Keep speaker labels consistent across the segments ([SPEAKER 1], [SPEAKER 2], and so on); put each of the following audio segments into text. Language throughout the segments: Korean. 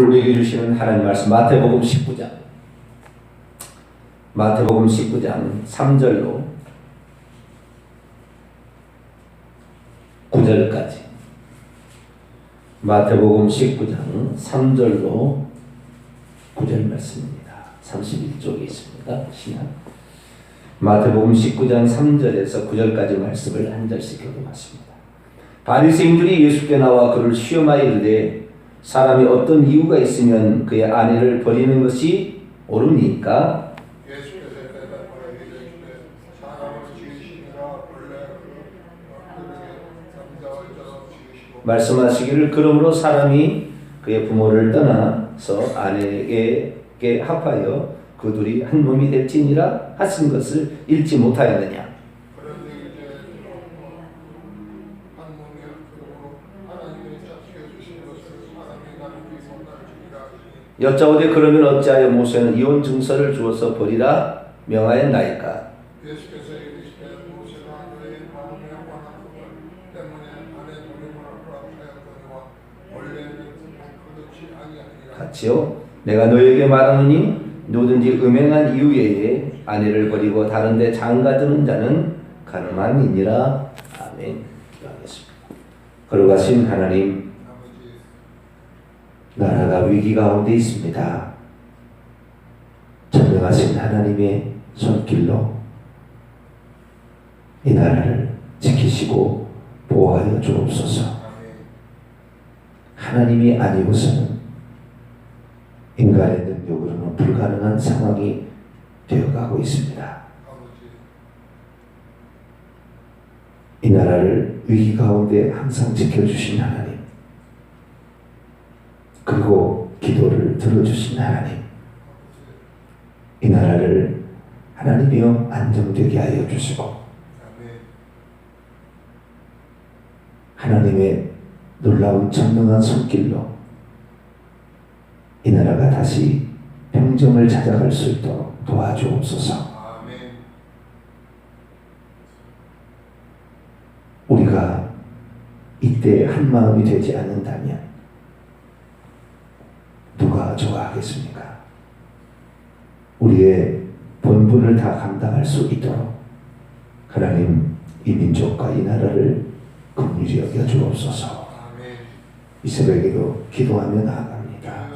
[SPEAKER 1] 우리에게 주시는 하나님 말씀 마태복음 19장 3절로 9절까지 마태복음 19장 3절로 9절 말씀입니다. 31쪽에 있습니다. 시작. 마태복음 19장 3절에서 9절까지 말씀을 한 절씩 교독하십니다. 바리새인들이 예수께 나와 그를 시험하여 이르되 사람이 어떤 이유가 있으면 그의 아내를 버리는 것이 옳으니까?
[SPEAKER 2] 예수께서 대답하여 이르시되 사람을 지으시니라 본래 그에게 남자와 여자로 지으시고
[SPEAKER 1] 말씀하시기를 그러므로 사람이 그의 부모를 떠나서 아내에게 합하여 그 둘이 한 몸이 될지니라 하신 것을 읽지 못하였느냐?
[SPEAKER 2] 그런데 이제 한 몸이 그러므로 하나님이 지어 주신 것을 사람이 나누기 못할 줄이라 하시니
[SPEAKER 1] 여짜오되 그러면 어찌하여 모세는 이혼 증서를 주어서 버리라 명하였나이까?
[SPEAKER 2] 예수께서 이르시되 모세가 너의 마음에 원한 것 때문에 아내 노림을 허락하였거니와 원래는 그렇지 아니하니라.
[SPEAKER 1] 같이요. 내가 너에게 말하노니 누구든지 음행한 이후에 아내를 버리고 다른 데 장가드는 자는 가늠함이니라. 아멘. 기도하겠습니다. 거룩하신 하나님,
[SPEAKER 2] 아버지
[SPEAKER 1] 나라가 위기 가운데 있습니다. 전능하신 하나님의 손길로 이 나라를 지키시고 보호하여 주옵소서.
[SPEAKER 2] 아멘.
[SPEAKER 1] 하나님이 아니고서는 인간의 능력으로는 불가능한 상황이 되어가고 있습니다.
[SPEAKER 2] 아버지
[SPEAKER 1] 이 나라를 위기 가운데 항상 지켜주신 하나님, 그리고 기도를 들어주신 하나님, 이 나라를 하나님이여 안정되게 하여 주시고
[SPEAKER 2] 아멘.
[SPEAKER 1] 하나님의 놀라운 전능한 손길로 이 나라가 다시 평정을 찾아갈 수 있도록 도와주옵소서.
[SPEAKER 2] 아멘.
[SPEAKER 1] 우리가 이때 한 마음이 되지 않는다면 누가 좋아하겠습니까? 우리의 본분을 다 감당할 수 있도록 하나님 이 민족과 이 나라를 긍휼히 여겨 주옵소서.
[SPEAKER 2] 아멘.
[SPEAKER 1] 이 새벽에도 기도하며 나아갑니다.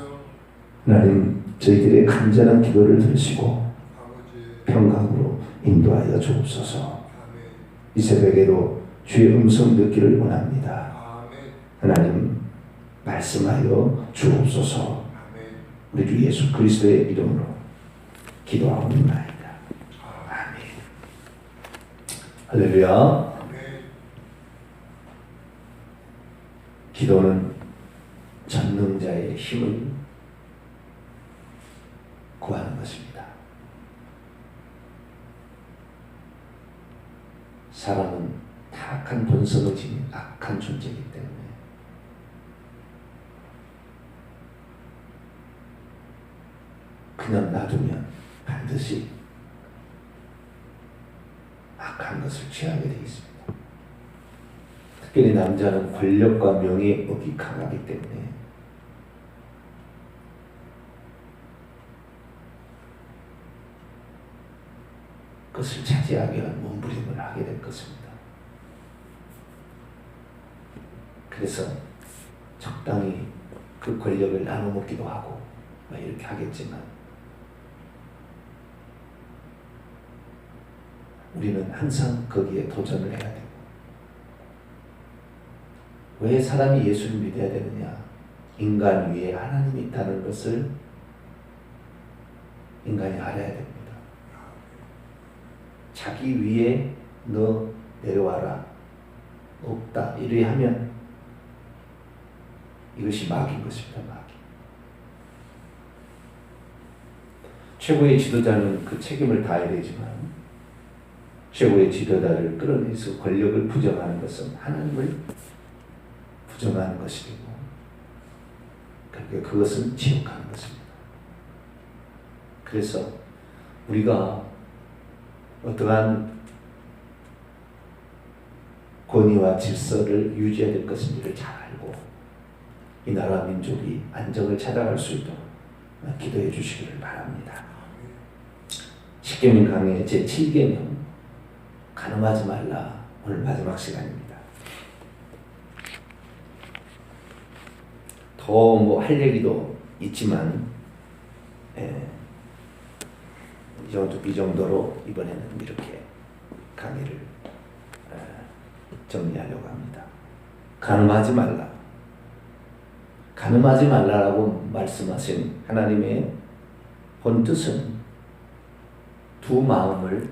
[SPEAKER 1] 하나님 저희들의 간절한 기도를 들으시고
[SPEAKER 2] 아버지
[SPEAKER 1] 평강으로 인도하여 주옵소서.
[SPEAKER 2] 아멘.
[SPEAKER 1] 이 새벽에도 주의 음성 듣기를 원합니다.
[SPEAKER 2] 아멘.
[SPEAKER 1] 하나님 말씀하여 주옵소서.
[SPEAKER 2] 아멘.
[SPEAKER 1] 우리 주 예수 그리스도의 이름으로 기도하옵나이다. 아멘. 할렐루야.
[SPEAKER 2] 아멘.
[SPEAKER 1] 기도는 전능자의 힘을 구하는 것입니다. 사람은 타락한 본성을 지닌 악한 존재이기 때문에 그냥 놔두면 반드시 악한 것을 취하게 되어 있습니다. 특별히 남자는 권력과 명예욕이 강하기 때문에 그것을 차지하기 위한 몸부림을 하게 될 것입니다. 그래서 적당히 그 권력을 나눠 먹기도 하고 이렇게 하겠지만 우리는 항상 거기에 도전을 해야 되고, 왜 사람이 예수를 믿어야 되느냐? 인간 위에 하나님이 있다는 것을 인간이 알아야 됩니다. 자기 위에 너 내려와라 없다 이래 하면 이것이 마귀인 것입니다. 마귀. 최고의 지도자는 그 책임을 다해야 되지만 최고의 지도자를 끌어내서 권력을 부정하는 것은 하나님을 부정하는 것이고, 그러니까 그것은 지옥하는 것입니다. 그래서 우리가 어떠한 권위와 질서를 유지해야 될 것인지를 잘 알고 이 나라 민족이 안정을 찾아갈 수 있도록 기도해 주시기를 바랍니다. 십계명 강의 제7계명 간음하지 말라 오늘 마지막 시간입니다. 더 뭐 할 얘기도 있지만 이 정도로 이번에는 이렇게 강의를 정리하려고 합니다. 간음하지 말라. 간음하지 말라라고 말씀하신 하나님의 본뜻은 두 마음을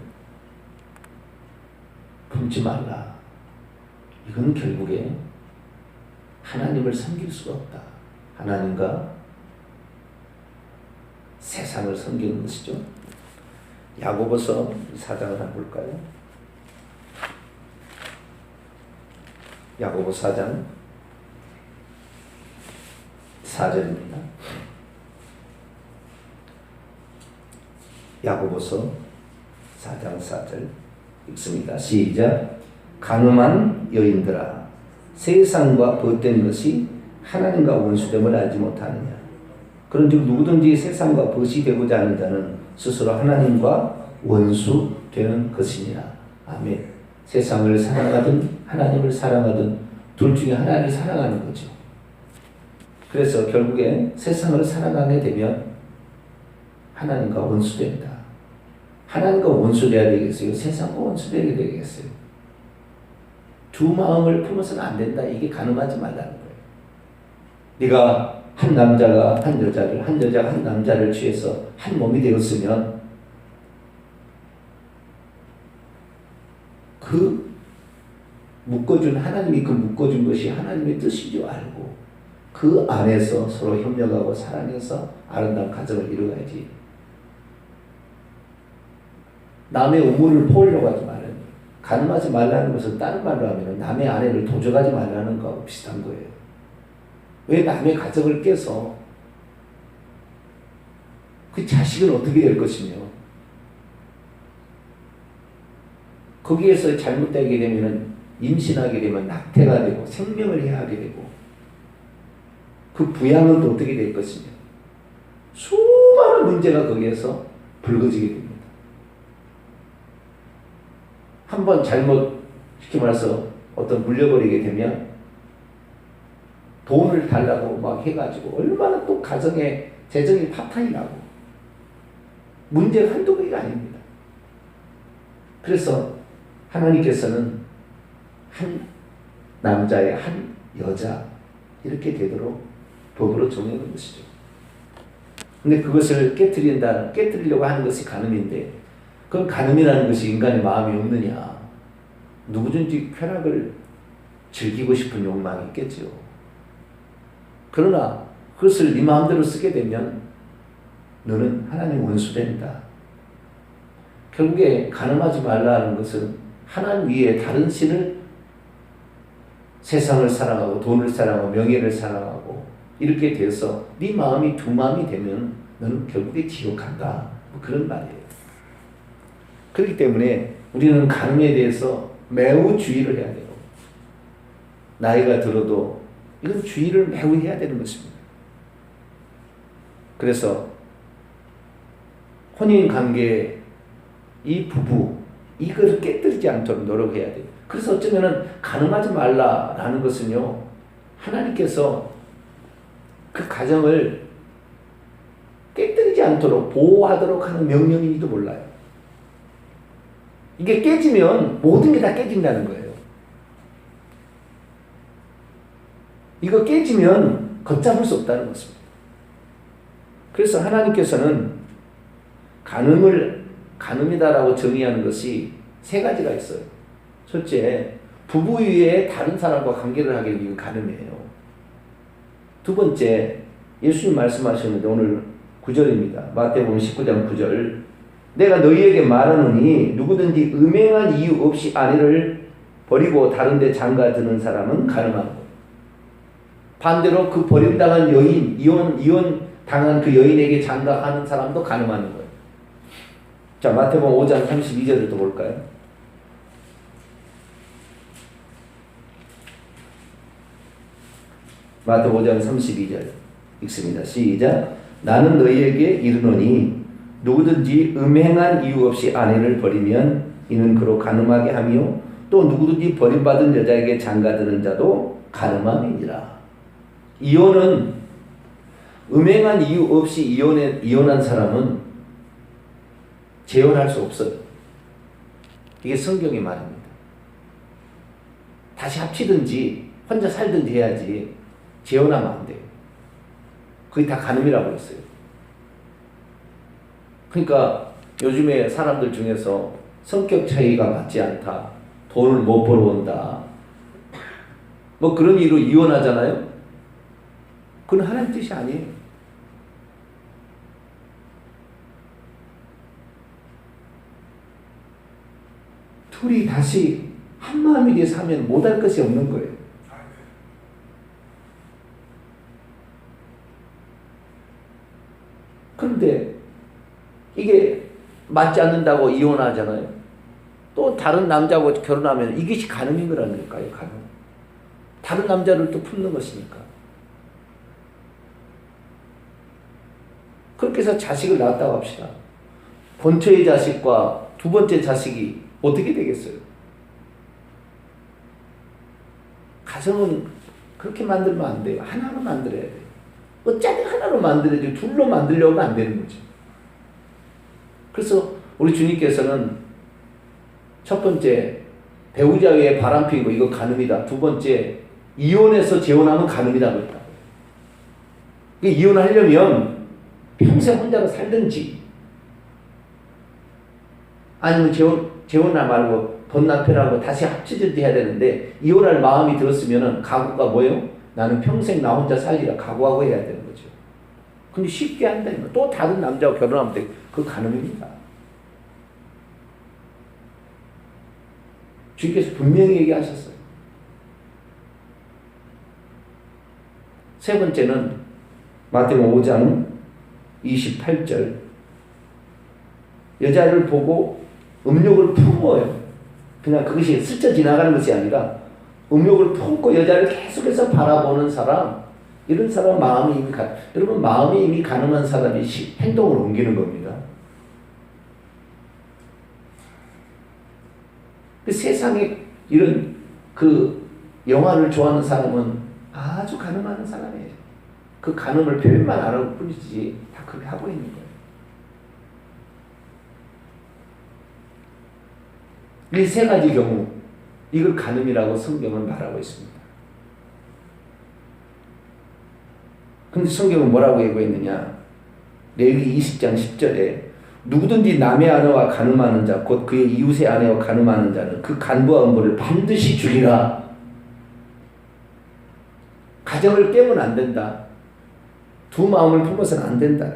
[SPEAKER 1] 품지 말라. 이건 결국에 하나님을 섬길 수가 없다. 하나님과 세상을 섬기는 것이죠. 야고보서 4장을 한번 볼까요? 야고보 4장 4절입니다. 야고보서 4장 4절 읽습니다. 시작. 간음한 여인들아 세상과 벗된 것이 하나님과 원수됨을 알지 못하느냐. 그런즉 누구든지 세상과 벗이 되고자 하는 자는 스스로 하나님과 원수 되는 것이니라. 아멘. 세상을 사랑하든 하나님을 사랑하든 둘 중에 하나를 사랑하는 거죠. 그래서 결국에 세상을 사랑하게 되면 하나님과 원수된다. 하나님과 원수돼야 되겠어요? 세상과 원수되게 되겠어요? 두 마음을 품어서는 안 된다. 이게 간음하지 말라는 거예요. 네가 한 남자가 한 여자를, 한 여자가 한 남자를 취해서 한 몸이 되었으면 그 묶어준 하나님이 그 묶어준 것이 하나님의 뜻인 줄 알고 그 안에서 서로 협력하고 사랑해서 아름다운 가정을 이루어야지. 남의 우물을 퍼오려고 하지 말라는 거예요. 간음하지 말라는 것은 다른 말로 하면 남의 아내를 도적하지 말라는 거하고 비슷한 거예요. 왜 남의 가정을 깨서 그 자식은 어떻게 될 것이며 거기에서 잘못되게 되면 임신하게 되면 낙태가 되고 생명을 해하게 되고 그 부양은 또 어떻게 될 것이며 수많은 문제가 거기에서 불거지게 됩니다. 한번 잘못 쉽게 말해서 어떤 물려버리게 되면 돈을 달라고 막 해가지고 얼마나 또 가정에 재정이 파탄이 나고 문제가 한두 개가 아닙니다. 그래서 하나님께서는 한 남자의 한 여자 이렇게 되도록 법으로 정해놓은 것이죠. 근데 그것을 깨뜨리려고 하는 것이 간음인데 그럼 간음이라는 것이 인간의 마음이 없느냐? 누구든지 쾌락을 즐기고 싶은 욕망이 있겠죠. 그러나 그것을 네 마음대로 쓰게 되면 너는 하나님 원수된다. 결국에 간음하지 말라는 것은 하나님 위에 다른 신을 세상을 사랑하고 돈을 사랑하고 명예를 사랑하고 이렇게 돼서 네 마음이 두 마음이 되면 너는 결국에 지옥 간다. 뭐 그런 말이에요. 그렇기 때문에 우리는 간음에 대해서 매우 주의를 해야 돼요. 나이가 들어도 이건 주의를 매우 해야 되는 것입니다. 그래서 혼인관계 이 부부 이것을 깨뜨리지 않도록 노력해야 돼요. 그래서 어쩌면은 간음하지 말라라는 것은요 하나님께서 그 가정을 깨뜨리지 않도록 보호하도록 하는 명령인지도 몰라요. 이게 깨지면 모든 게 다 깨진다는 거예요. 이거 깨지면 걷잡을 수 없다는 것입니다. 그래서 하나님께서는 간음이다라고 정의하는 것이 세 가지가 있어요. 첫째, 부부 위에 다른 사람과 관계를 하게 되면 간음이에요. 두 번째, 예수님 말씀하셨는데 오늘 9절입니다. 마태복음 19장 9절. 내가 너희에게 말하노니 누구든지 음행한 이유 없이 아내를 버리고 다른 데 장가드는 사람은 간음하는 거예요. 반대로 그 버림당한 여인, 이혼당한 그 여인에게 장가하는 사람도 간음하는 거예요. 자, 마태복음 5장 32절을 또 볼까요? 마태복음 5장 32절 읽습니다. 시작. 나는 너희에게 이르노니 누구든지 음행한 이유 없이 아내를 버리면 이는 그로 간음하게 하며 또 누구든지 버림받은 여자에게 장가드는 자도 간음함이니라. 이혼은 음행한 이유 없이 이혼한 사람은 재혼할 수 없어요. 이게 성경의 말입니다. 다시 합치든지 혼자 살든지 해야지 재혼하면 안 돼요. 그게 다 간음이라고 했어요. 그러니까 요즘에 사람들 중에서 성격 차이가 맞지 않다, 돈을 못 벌어온다, 뭐 그런 이유로 이혼하잖아요. 그건 하나님 뜻이 아니에요. 둘이 다시 한 마음이 돼서 하면 못할 것이 없는 거예요. 그런데 이게 맞지 않는다고 이혼하잖아요. 또 다른 남자하고 결혼하면 이것이 간음인 거라니까요. 간음. 다른 남자를 또 품는 것이니까. 그렇게 해서 자식을 낳았다고 합시다. 본처의 자식과 두 번째 자식이 어떻게 되겠어요? 가정은 그렇게 만들면 안 돼요. 하나로 만들어야 돼요. 어차피 하나로 만들어야지 둘로 만들려고 하면 안 되는 거죠. 그래서 우리 주님께서는 첫 번째 배우자 외에 바람피고 이거 간음이다. 두 번째 이혼해서 재혼하면 간음이라고 했다고요. 이혼하려면 평생 혼자로 살든지 아니면 재혼을 말고 본 남편하고 다시 합치든지 해야 되는데 이혼할 마음이 들었으면 각오가 뭐예요? 나는 평생 나 혼자 살리라 각오하고 해야 되는 거죠. 근데 쉽게 한다니까. 또 다른 남자하고 결혼하면 돼. 그거 간음입니다. 주님께서 분명히 얘기하셨어요. 세 번째는 마태복음 5장 28절 여자를 보고 음욕을 품어요. 그냥 그것이 스쳐 지나가는 것이 아니라 음욕을 품고 여자를 계속해서 바라보는 사람, 이런 사람 마음이 이미 여러분 마음이 이미 가늠한 사람이 행동을 옮기는 겁니다. 그 세상에 이런 그 영화를 좋아하는 사람은 아주 가늠하는 사람이에요. 그 가늠을 표현만 안 하고 뿐이지 다 그렇게 하고 있는 거예요. 이 세 가지 경우 이걸 간음이라고 성경은 말하고 있습니다. 근데 성경은 뭐라고 예고했느냐? 레위기 20장 10절에 누구든지 남의 아내와 간음하는 자 곧 그의 이웃의 아내와 간음하는 자는 그 간부와 음부를 반드시 죽이라. 가정을 깨면 안 된다. 두 마음을 품어서는 안 된다.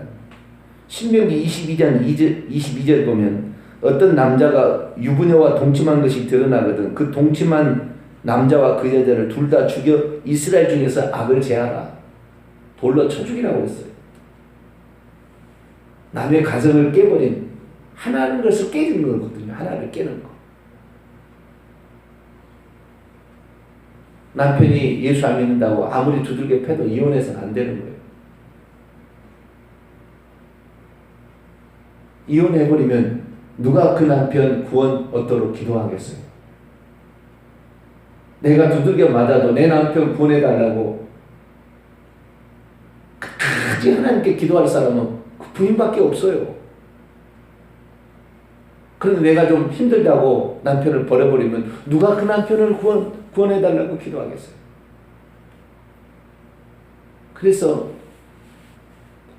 [SPEAKER 1] 신명기 22장 22절 보면 어떤 남자가 유부녀와 동침한 것이 드러나거든 그 동침한 남자와 그 여자를 둘 다 죽여 이스라엘 중에서 악을 제하라. 돌로 쳐 죽이라고 했어요. 남의 가정을 깨버린 하나는 것을 깨는 거거든요. 하나를 깨는 거. 남편이 예수 안 믿는다고 아무리 두들겨 패도 이혼해서는 안 되는 거예요. 이혼해버리면 누가 그 남편 구원 얻도록 기도하겠어요? 내가 두들겨 맞아도 내 남편 구원해달라고 끝까지 하나님께 기도할 사람은 그 부인밖에 없어요. 그런데 내가 좀 힘들다고 남편을 버려버리면 누가 그 남편을 구원해달라고 기도하겠어요? 그래서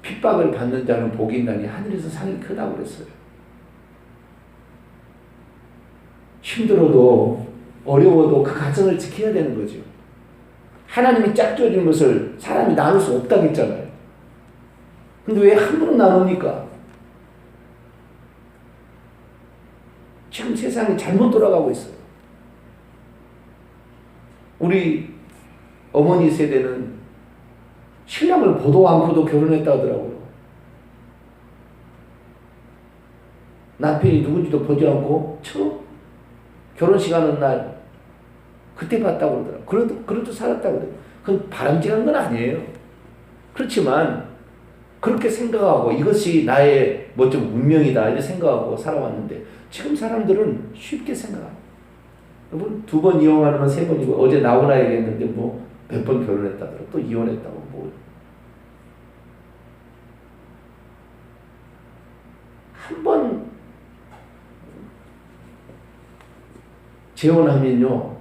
[SPEAKER 1] 핍박을 받는 자는 복이 있나니 하늘에서 상이 크다고 그랬어요. 힘들어도 어려워도 그 가정을 지켜야 되는 거죠. 하나님이 짝지어준 것을 사람이 나눌 수 없다고 했잖아요. 근데 왜 함부로 나눕니까? 지금 세상이 잘못 돌아가고 있어요. 우리 어머니 세대는 신랑을 보도 않고도 결혼했다 하더라고요. 남편이 누군지도 보지 않고 처음 결혼식 하는 날 그때 봤다고 그러더라고요. 그래도 살았다고 그래요. 그건 바람직한 건 아니에요. 그렇지만 그렇게 생각하고 이것이 나의 뭐 좀 운명이다 이렇게 생각하고 살아왔는데 지금 사람들은 쉽게 생각합니다. 여러분 2번 이혼하는 건 3번이고 어제 나오라 얘기했는데 뭐 몇 번 결혼했다더라 또 이혼했다고 뭐 한 번 재혼하면요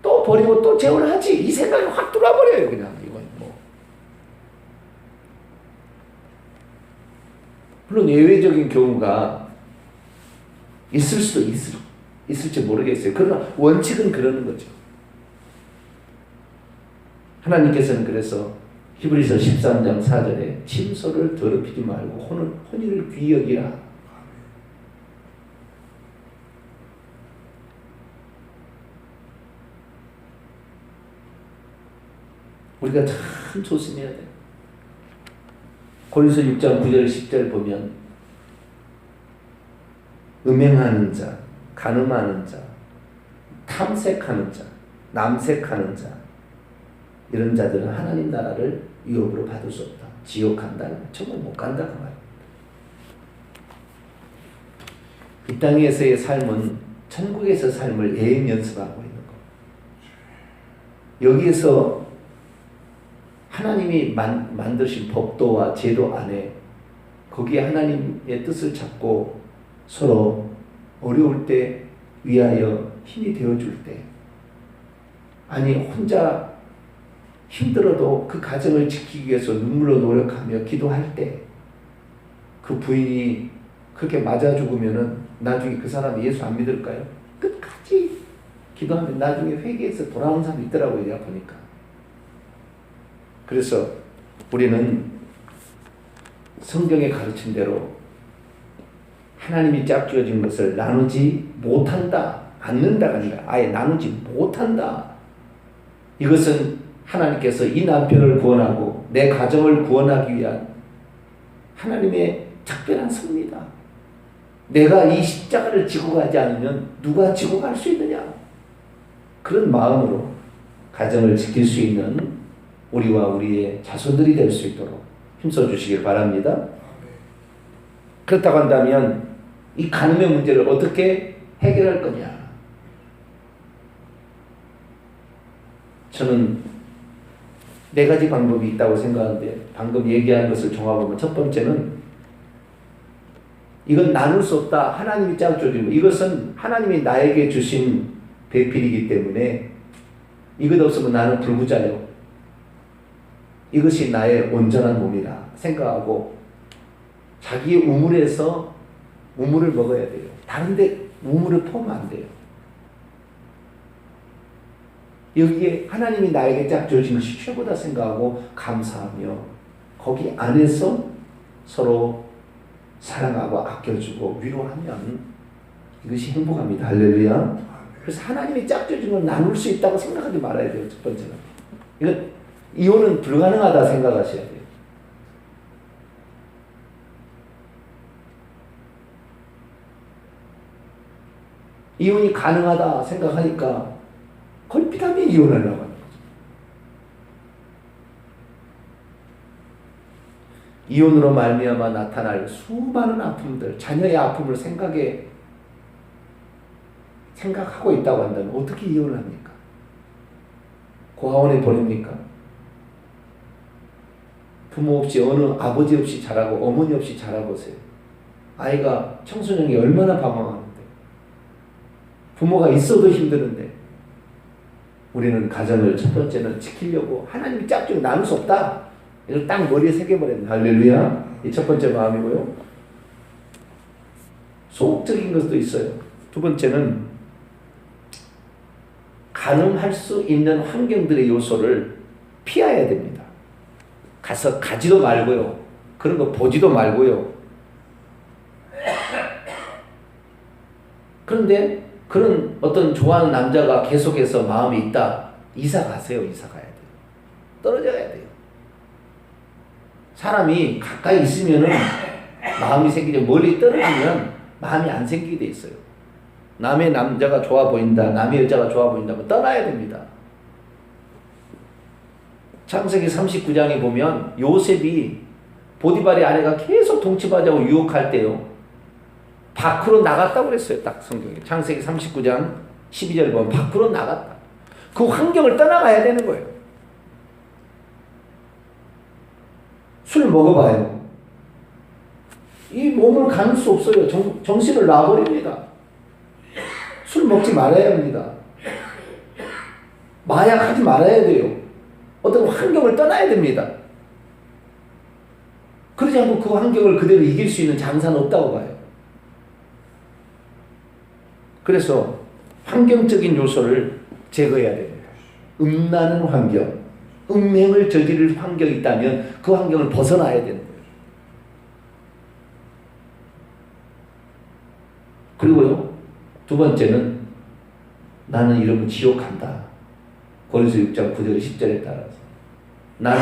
[SPEAKER 1] 또 버리고 또 재혼하지 이 생각이 확 들어와버려요. 그냥 이건 뭐 물론 예외적인 경우가 있을 수도 있을지 모르겠어요. 그러나 원칙은 그러는 거죠. 하나님께서는 그래서 히브리서 13장 4절에 침소를 더럽히지 말고 혼인을 귀히 여기라. 우리가 참 조심해야 돼요. 고린도서 6장 9절 10절 보면 음행하는 자, 간음하는 자, 탐색하는 자, 남색하는 자 이런 자들은 하나님 나라를 유업으로 받을 수 없다. 지옥 간다. 정말 못 간다 그 말입니다. 이 땅에서의 삶은 천국에서 삶을 예행 연습하고 있는 거. 여기에서 하나님이 만드신 법도와 제도 안에 거기에 하나님의 뜻을 찾고 서로 어려울 때 위하여 힘이 되어줄 때 아니 혼자 힘들어도 그 가정을 지키기 위해서 눈물로 노력하며 기도할 때 그 부인이 그렇게 맞아 죽으면은 나중에 그 사람이 예수 안 믿을까요? 끝까지 기도하면 나중에 회개해서 돌아온 사람이 있더라고요. 내가 보니까. 그래서 우리는 성경의 가르친 대로 하나님이 짝지어진 것을 나누지 못한다. 않는다가 아니라 아예 나누지 못한다. 이것은 하나님께서 이 남편을 구원하고 내 가정을 구원하기 위한 하나님의 특별한 섭니다. 내가 이 십자가를 지고 가지 않으면 누가 지고 갈 수 있느냐. 그런 마음으로 가정을 지킬 수 있는 우리와 우리의 자손들이 될 수 있도록 힘써 주시길 바랍니다. 그렇다고 한다면 이 간음의 문제를 어떻게 해결할 거냐. 저는 4가지 방법이 있다고 생각하는데 방금 얘기한 것을 종합하면 첫 번째는 이건 나눌 수 없다. 하나님이 짝줘준 거. 이것은 하나님이 나에게 주신 배필이기 때문에 이것 없으면 나는 불구자요. 이것이 나의 온전한 몸이라 생각하고 자기의 우물에서 우물을 먹어야 돼요. 다른 데 우물을 퍼면 안 돼요. 여기에 하나님이 나에게 짝 주신 것이 최고다 생각하고 감사하며 거기 안에서 서로 사랑하고 아껴주고 위로하면 이것이 행복합니다. 할렐루야. 그래서 하나님이 짝 주신 걸 나눌 수 있다고 생각하지 말아야 돼요. 첫 번째는. 이건 이혼은 불가능하다 생각하셔야 돼요. 이혼이 가능하다 생각하니까 걸핏하면 이혼하려고 하는 거죠. 이혼으로 말미암아 나타날 수많은 아픔들, 자녀의 아픔을 생각하고 있다고 한다면 어떻게 이혼을 합니까? 고아원에 보냅니까? 부모 없이 어느 아버지 없이 자라고 어머니 없이 자라보세요. 아이가 청소년이 얼마나 방황하는데 부모가 있어도 힘드는데 우리는 가정을 첫 번째는 지키려고 하나님이 짝짝 나눌 수 없다. 이걸 딱 머리에 새겨버렸네. 할렐루야. 이 첫 번째 마음이고요. 소극적인 것도 있어요. 두 번째는 가늠할 수 있는 환경들의 요소를 피해야 됩니다. 가서 가지도 말고요. 그런 거 보지도 말고요. 그런데 그런 어떤 좋아하는 남자가 계속해서 마음이 있다. 이사 가세요. 이사 가야 돼요. 떨어져야 돼요. 사람이 가까이 있으면은 마음이 생기죠. 멀리 떨어지면 마음이 안 생기게 돼 있어요. 남의 남자가 좋아 보인다. 남의 여자가 좋아 보인다면 떠나야 됩니다. 창세기 39장에 보면 요셉이 보디발의 아내가 계속 동침하자고 유혹할 때요, 밖으로 나갔다고 그랬어요. 딱 성경에 창세기 39장 12절 보면 밖으로 나갔다. 그 환경을 떠나가야 되는 거예요. 술 먹어봐요. 이 몸을 가눌 수 없어요. 정신을 놔버립니다. 술 먹지 말아야 합니다. 마약하지 말아야 돼요. 어떤 환경을 떠나야 됩니다. 그러지 않고 그 환경을 그대로 이길 수 있는 장사는 없다고 봐요. 그래서 환경적인 요소를 제거해야 됩니다. 음란한 환경, 음행을 저지를 환경이 있다면 그 환경을 벗어나야 되는 거예요. 그리고요, 두 번째는 나는 이러면 지옥 간다. 고린도서 6장 9절 10절에 따라서 나는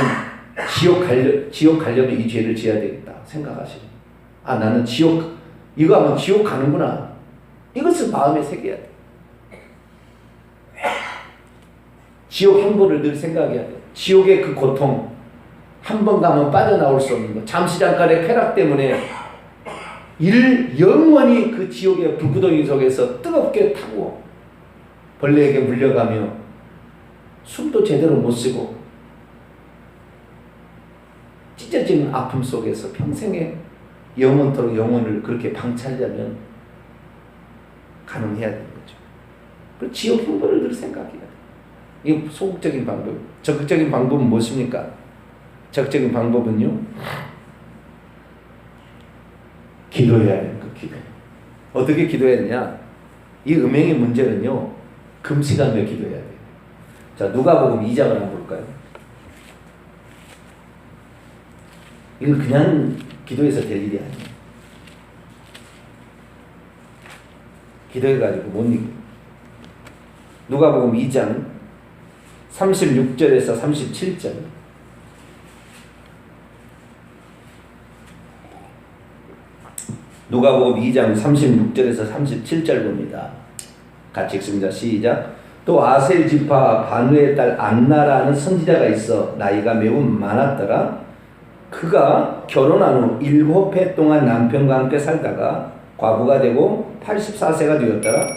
[SPEAKER 1] 지옥 가려면 이 죄를 지어야 되겠다 생각하시죠. 아, 나는 이거 하면 지옥 가는구나. 이것을 마음에 새겨야 돼. 지옥 행보를 늘 생각해야 돼. 지옥의 그 고통, 한 번 가면 빠져나올 수 없는 것, 잠시 잠깐의 쾌락 때문에 영원히 그 지옥의 불구덩이 속에서 뜨겁게 타고 벌레에게 물려가며 숨도 제대로 못 쉬고 찢어지는 아픔 속에서 평생에 영원토록 영혼을 그렇게 방치하려면 가능해야 되는 거죠. 그 지옥 행보를 늘 생각해야 돼요. 이게 소극적인 방법. 적극적인 방법은 무엇입니까? 적극적인 방법은요, 기도해야 되는 거. 기도. 어떻게 기도해야 되냐? 이 음행의 문제는요, 금식하며 기도해야 돼요. 자, 누가복음 2장을 한번 볼까요? 이건 그냥 기도해서 될 일이 아니에요. 기도해가지고 못 이겨. 누가복음 2장 36절에서 37절. 누가복음 2장 36절에서 37절 봅니다. 같이 읽습니다. 시작. 또 아셀 지파 바누의 딸 안나라는 선지자가 있어 나이가 매우 많았더라. 그가 결혼한 후 7해 동안 남편과 함께 살다가 과부가 되고 84세가 되었더라.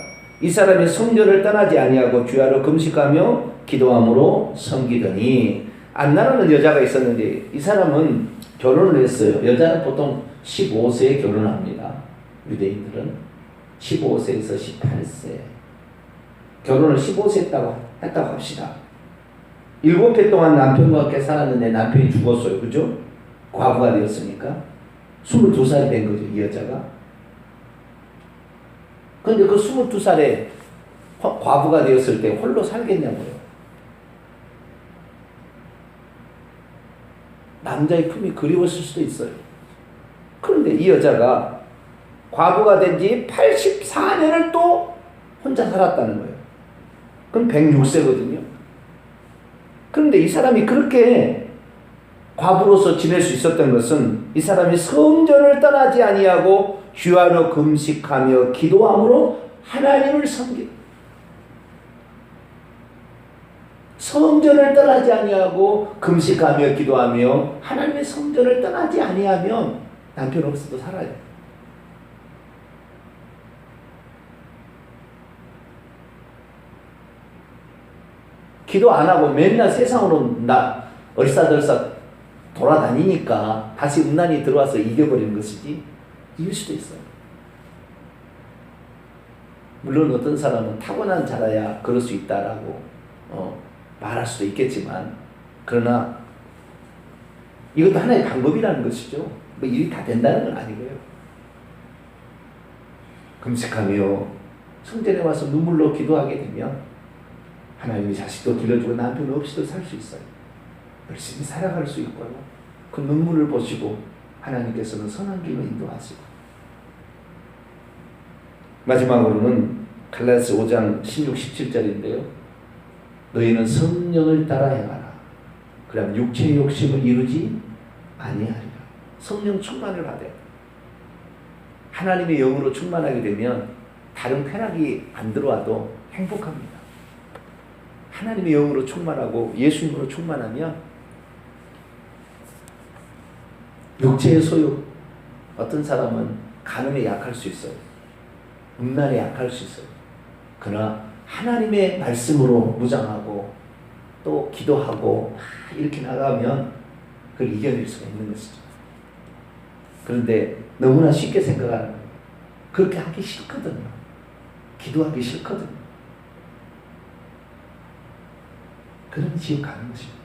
[SPEAKER 1] 이 사람이 성전을 떠나지 아니하고 주야로 금식하며 기도함으로 섬기더니, 안나라는 여자가 있었는데 이 사람은 결혼을 했어요. 여자는 보통 15세에 결혼합니다. 유대인들은 15세에서 18세. 결혼을 15세 했다고 합시다. 7해 동안 남편과 함께 살았는데 남편이 죽었어요. 그죠? 과부가 되었으니까 22살이 된 거죠, 이 여자가. 그런데 그 22살에 과부가 되었을 때 홀로 살겠냐고요. 남자의 품이 그리웠을 수도 있어요. 그런데 이 여자가 과부가 된 지 84년을 또 혼자 살았다는 거예요. 그럼 106세거든요. 그런데 이 사람이 그렇게 과부로서 지낼 수 있었던 것은 이 사람이 성전을 떠나지 아니하고 주야로 금식하며 기도함으로 하나님을 섬기. 성전을 떠나지 아니하고 금식하며 기도하며 하나님의 성전을 떠나지 아니하면 남편 없어도 살아요. 기도 안 하고 맨날 세상으로 얼싸덜싸 돌아다니니까 다시 음란이 들어와서 이겨버리는 것이지, 이길 수도 있어요. 물론 어떤 사람은 타고난 자라야 그럴 수 있다라고 말할 수도 있겠지만, 그러나 이것도 하나의 방법이라는 것이죠. 뭐 일이 다 된다는 건 아니고요. 금식하며 성전에 와서 눈물로 기도하게 되면 하나님이 자식도 길러주고 남편 없이도 살 수 있어요. 열심히 살아갈 수 있고요. 그 눈물을 보시고 하나님께서는 선한 길로 인도하시고. 마지막으로는 갈라디아서 5장 16, 17절인데요. 너희는 성령을 따라 행하라. 그럼 육체의 욕심을 이루지 아니하리라. 성령 충만을 받아요. 하나님의 영으로 충만하게 되면 다른 쾌락이 안 들어와도 행복합니다. 하나님의 영으로 충만하고 예수님으로 충만하면 육체의 소욕. 어떤 사람은 간음에 약할 수 있어요. 음란에 약할 수 있어요. 그러나 하나님의 말씀으로 무장하고 또 기도하고 이렇게 나가면 그걸 이겨낼 수가 있는 것이죠. 그런데 너무나 쉽게 생각하는 거예요. 그렇게 하기 싫거든요. 기도하기 싫거든요. 그런 지옥 가는 것입니다.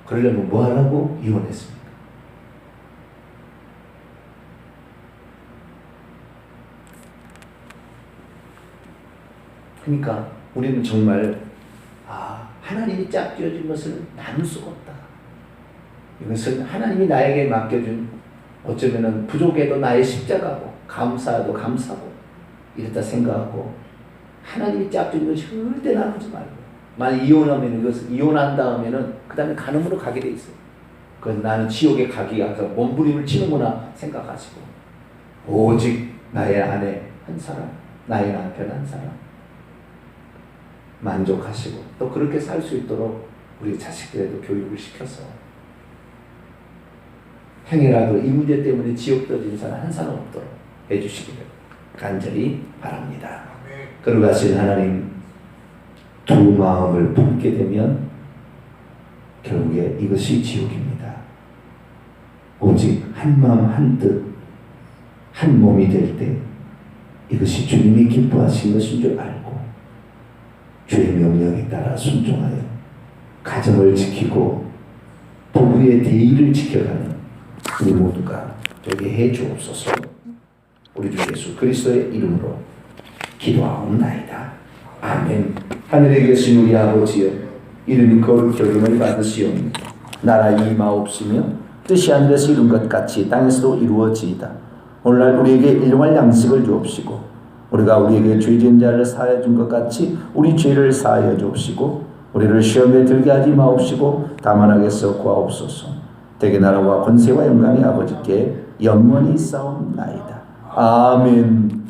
[SPEAKER 1] 그러려면 뭐 하라고 이혼했습니까? 그러니까 우리는 정말 하나님이 짝지어준 것을 나눌 수가 없다. 이것은 하나님이 나에게 맡겨준 어쩌면은 부족해도 나의 십자가고 감사해도 감사고 이랬다 생각하고 하나님이 짝지은 것이 절대 나누지 말고 만약 이혼하면 이것은 이혼한 다음에는 그 다음에 간음으로 가게 돼 있어요. 그건 나는 지옥에 가기 위해서 몸부림을 치는구나 생각하시고 오직 나의 아내 한 사람, 나의 남편 한 사람 만족하시고 또 그렇게 살 수 있도록 우리 자식들에도 교육을 시켜서 행여라도 이 문제 때문에 지옥 떠진 사람 한 사람 없도록 해주시기를 간절히 바랍니다. 거룩하신 하나님, 두 마음을 품게 되면 결국에 이것이 지옥입니다. 오직 한 마음 한 뜻 한 몸이 될 때 이것이 주님이 기뻐하신 것인 줄 알고 주의 명령에 따라 순종하여 가정을 지키고 부부의 대의를 지켜가는 우리 모두가 되게 해 주옵소서. 우리 주 예수 그리스도의 이름으로 기도하옵나이다. 아멘. 하늘에 계신 우리 아버지여, 이름이 거룩히 여김을 받으시오니 나라 임하옵시며 뜻이 하늘에서 이룬 것 같이 땅에서도 이루어지이다. 오늘날 우리에게 일용할 양식을 주옵시고 우리가 우리에게 죄 지은 자를 사하여 준 것 같이 우리 죄를 사하여 주옵시고 우리를 시험에 들게 하지 마옵시고 다만 악에서 구하옵소서. 대개 나라와 권세와 영광이 아버지께 영원히 있사옵나이다. 아멘.